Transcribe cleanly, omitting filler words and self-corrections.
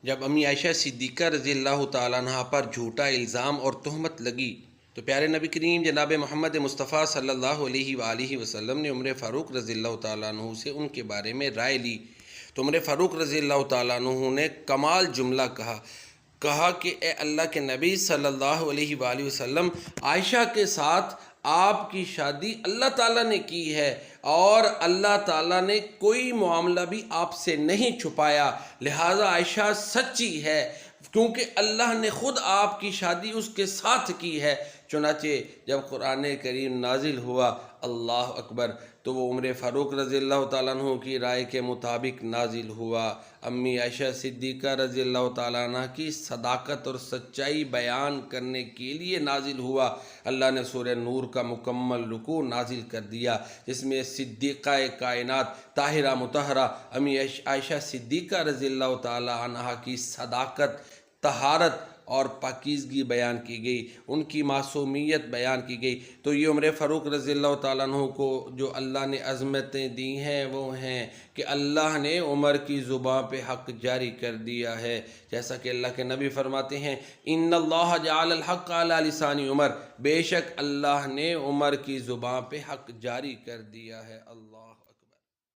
جب امی عائشہ صدیقہ رضی اللہ تعالیٰ عنہ پر جھوٹا الزام اور تہمت لگی تو پیارے نبی کریم جناب محمد مصطفیٰ صلی اللہ علیہ وآلہ وسلم نے عمر فاروق رضی اللہ تعالیٰ عنہ سے ان کے بارے میں رائے لی۔ تو عمر فاروق رضی اللہ تعالیٰ عنہ نے کمال جملہ کہا کہ اے اللہ کے نبی صلی اللہ علیہ وآلہ وسلم، عائشہ کے ساتھ آپ کی شادی اللہ تعالیٰ نے کی ہے اور اللہ تعالیٰ نے کوئی معاملہ بھی آپ سے نہیں چھپایا، لہٰذا عائشہ سچی ہے کیونکہ اللہ نے خود آپ کی شادی اس کے ساتھ کی ہے۔ چنانچہ جب قرآن کریم نازل ہوا، اللہ اکبر، تو وہ عمر فاروق رضی اللہ تعالیٰ عنہ کی رائے کے مطابق نازل ہوا۔ امی عائشہ صدیقہ رضی اللہ تعالیٰ عنہ کی صداقت اور سچائی بیان کرنے کے لیے نازل ہوا۔ اللہ نے سورہ نور کا مکمل رکوع نازل کر دیا، جس میں صدیقہ کائنات طاہرہ مطہرہ امی عائشہ صدیقہ رضی اللہ تعالیٰ عنہ کی صداقت، طہارت اور پاکیزگی بیان کی گئی، ان کی معصومیت بیان کی گئی۔ تو یہ عمر فاروق رضی اللہ تعالیٰ عنہ کو جو اللہ نے عظمتیں دی ہیں وہ ہیں کہ اللہ نے عمر کی زبان پہ حق جاری کر دیا ہے، جیسا کہ اللہ کے نبی فرماتے ہیں ان اللہ جعل الحق علی لسان عمر، بے شک اللہ نے عمر کی زبان پہ حق جاری کر دیا ہے۔ اللہ